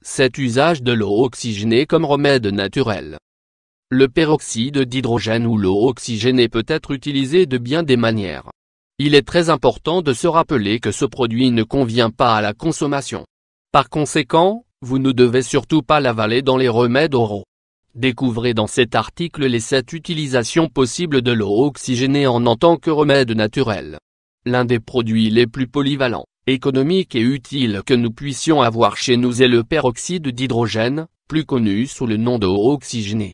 Cet usage de l'eau oxygénée comme remède naturel. Le peroxyde d'hydrogène ou l'eau oxygénée peut être utilisé de bien des manières. Il est très important de se rappeler que ce produit ne convient pas à la consommation. Par conséquent, vous ne devez surtout pas l'avaler dans les remèdes oraux. Découvrez dans cet article les 7 utilisations possibles de l'eau oxygénée en tant que remède naturel. L'un des produits les plus polyvalents, économiques et utiles que nous puissions avoir chez nous est le peroxyde d'hydrogène, plus connu sous le nom d'eau oxygénée.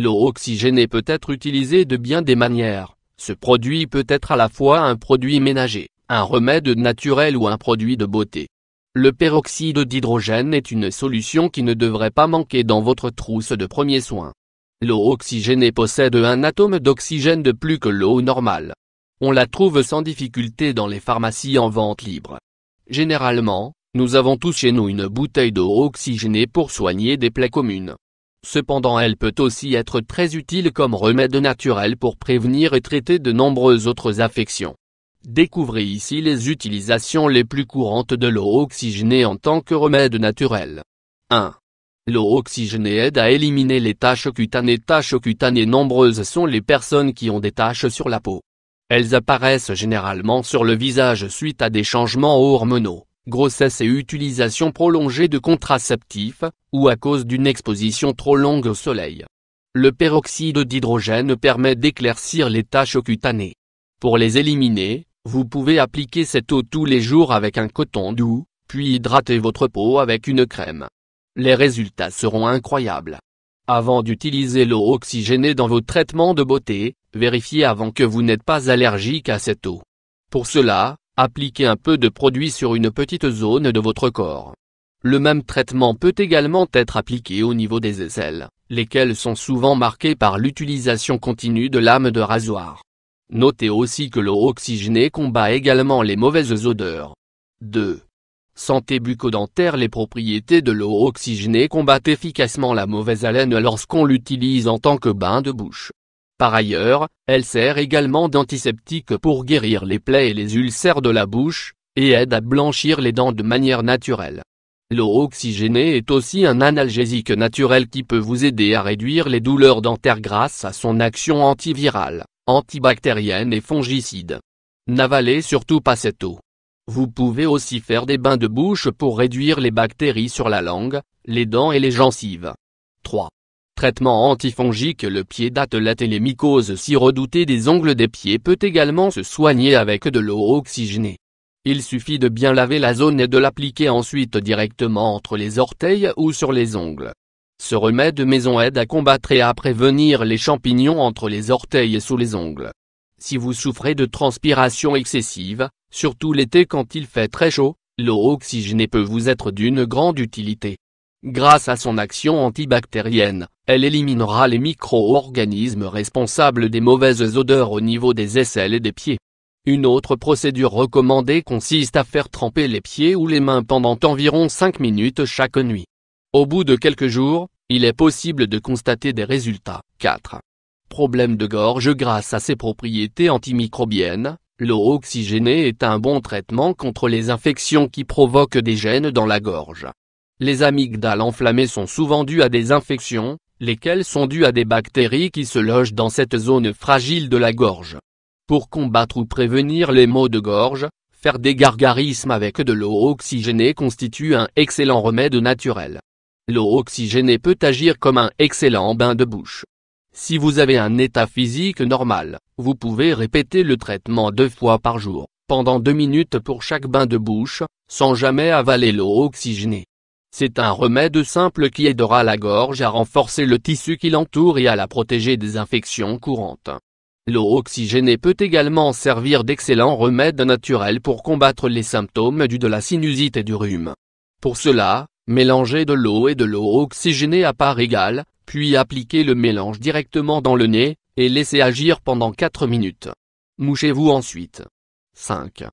L'eau oxygénée peut être utilisée de bien des manières. Ce produit peut être à la fois un produit ménager, un remède naturel ou un produit de beauté. Le peroxyde d'hydrogène est une solution qui ne devrait pas manquer dans votre trousse de premiers soins. L'eau oxygénée possède un atome d'oxygène de plus que l'eau normale. On la trouve sans difficulté dans les pharmacies en vente libre. Généralement, nous avons tous chez nous une bouteille d'eau oxygénée pour soigner des plaies communes. Cependant, elle peut aussi être très utile comme remède naturel pour prévenir et traiter de nombreuses autres affections. Découvrez ici les utilisations les plus courantes de l'eau oxygénée en tant que remède naturel. 1. L'eau oxygénée aide à éliminer les taches cutanées. Taches cutanées nombreuses sont les personnes qui ont des taches sur la peau. Elles apparaissent généralement sur le visage suite à des changements hormonaux, grossesse et utilisation prolongée de contraceptifs, ou à cause d'une exposition trop longue au soleil. Le peroxyde d'hydrogène permet d'éclaircir les taches cutanées. Pour les éliminer, vous pouvez appliquer cette eau tous les jours avec un coton doux, puis hydrater votre peau avec une crème. Les résultats seront incroyables. Avant d'utiliser l'eau oxygénée dans vos traitements de beauté, vérifiez avant que vous n'êtes pas allergique à cette eau. Pour cela, appliquez un peu de produit sur une petite zone de votre corps. Le même traitement peut également être appliqué au niveau des aisselles, lesquelles sont souvent marquées par l'utilisation continue de lames de rasoir. Notez aussi que l'eau oxygénée combat également les mauvaises odeurs. 2. Santé bucco-dentaire. Les propriétés de l'eau oxygénée combattent efficacement la mauvaise haleine lorsqu'on l'utilise en tant que bain de bouche. Par ailleurs, elle sert également d'antiseptique pour guérir les plaies et les ulcères de la bouche, et aide à blanchir les dents de manière naturelle. L'eau oxygénée est aussi un analgésique naturel qui peut vous aider à réduire les douleurs dentaires grâce à son action antivirale, antibactérienne et fongicide. N'avalez surtout pas cette eau. Vous pouvez aussi faire des bains de bouche pour réduire les bactéries sur la langue, les dents et les gencives. 3. Traitement antifongique. Le pied d'athlète et les mycoses si redoutées des ongles des pieds peut également se soigner avec de l'eau oxygénée. Il suffit de bien laver la zone et de l'appliquer ensuite directement entre les orteils ou sur les ongles. Ce remède maison aide à combattre et à prévenir les champignons entre les orteils et sous les ongles. Si vous souffrez de transpiration excessive, surtout l'été quand il fait très chaud, l'eau oxygénée peut vous être d'une grande utilité. Grâce à son action antibactérienne, elle éliminera les micro-organismes responsables des mauvaises odeurs au niveau des aisselles et des pieds. Une autre procédure recommandée consiste à faire tremper les pieds ou les mains pendant environ 5 minutes chaque nuit. Au bout de quelques jours, il est possible de constater des résultats. 4. Problème de gorge. Grâce à ses propriétés antimicrobiennes, l'eau oxygénée est un bon traitement contre les infections qui provoquent des gènes dans la gorge. Les amygdales enflammées sont souvent dues à des infections, lesquelles sont dues à des bactéries qui se logent dans cette zone fragile de la gorge. Pour combattre ou prévenir les maux de gorge, faire des gargarismes avec de l'eau oxygénée constitue un excellent remède naturel. L'eau oxygénée peut agir comme un excellent bain de bouche. Si vous avez un état physique normal, vous pouvez répéter le traitement 2 fois par jour, pendant 2 minutes pour chaque bain de bouche, sans jamais avaler l'eau oxygénée. C'est un remède simple qui aidera la gorge à renforcer le tissu qui l'entoure et à la protéger des infections courantes. L'eau oxygénée peut également servir d'excellent remède naturel pour combattre les symptômes dus de la sinusite et du rhume. Pour cela, mélangez de l'eau et de l'eau oxygénée à part égale, puis appliquez le mélange directement dans le nez, et laissez agir pendant 4 minutes. Mouchez-vous ensuite. 5.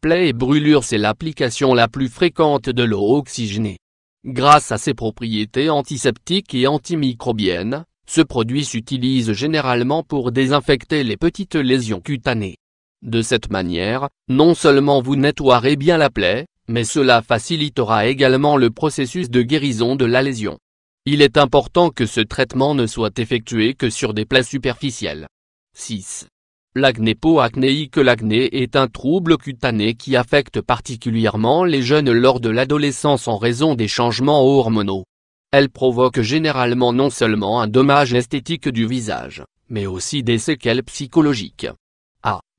Plaies et brûlures. C'est l'application la plus fréquente de l'eau oxygénée. Grâce à ses propriétés antiseptiques et antimicrobiennes, ce produit s'utilise généralement pour désinfecter les petites lésions cutanées. De cette manière, non seulement vous nettoierez bien la plaie, mais cela facilitera également le processus de guérison de la lésion. Il est important que ce traitement ne soit effectué que sur des plaies superficielles. 6. L'acné po-acnéique. L'acné est un trouble cutané qui affecte particulièrement les jeunes lors de l'adolescence en raison des changements hormonaux. Elle provoque généralement non seulement un dommage esthétique du visage, mais aussi des séquelles psychologiques.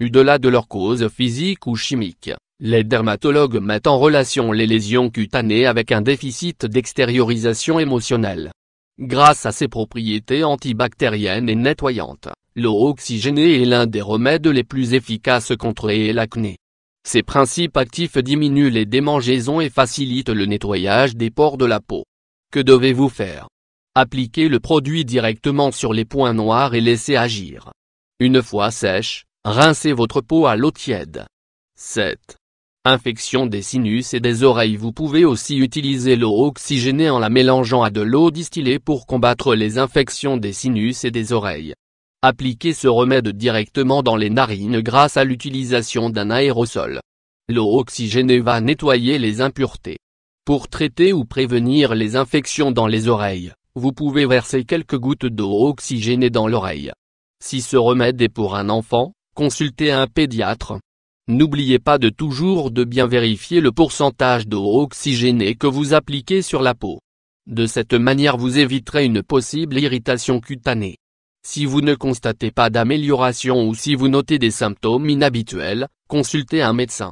Au-delà de leur cause physique ou chimique, les dermatologues mettent en relation les lésions cutanées avec un déficit d'extériorisation émotionnelle. Grâce à ses propriétés antibactériennes et nettoyantes, l'eau oxygénée est l'un des remèdes les plus efficaces contre l'acné. Ses principes actifs diminuent les démangeaisons et facilitent le nettoyage des pores de la peau. Que devez-vous faire? Appliquez le produit directement sur les points noirs et laissez agir. Une fois sèche, rincez votre peau à l'eau tiède. 7. Infection des sinus et des oreilles. Vous pouvez aussi utiliser l'eau oxygénée en la mélangeant à de l'eau distillée pour combattre les infections des sinus et des oreilles. Appliquez ce remède directement dans les narines grâce à l'utilisation d'un aérosol. L'eau oxygénée va nettoyer les impuretés. Pour traiter ou prévenir les infections dans les oreilles, vous pouvez verser quelques gouttes d'eau oxygénée dans l'oreille. Si ce remède est pour un enfant, consultez un pédiatre. N'oubliez pas de toujours bien vérifier le pourcentage d'eau oxygénée que vous appliquez sur la peau. De cette manière vous éviterez une possible irritation cutanée. Si vous ne constatez pas d'amélioration ou si vous notez des symptômes inhabituels, consultez un médecin.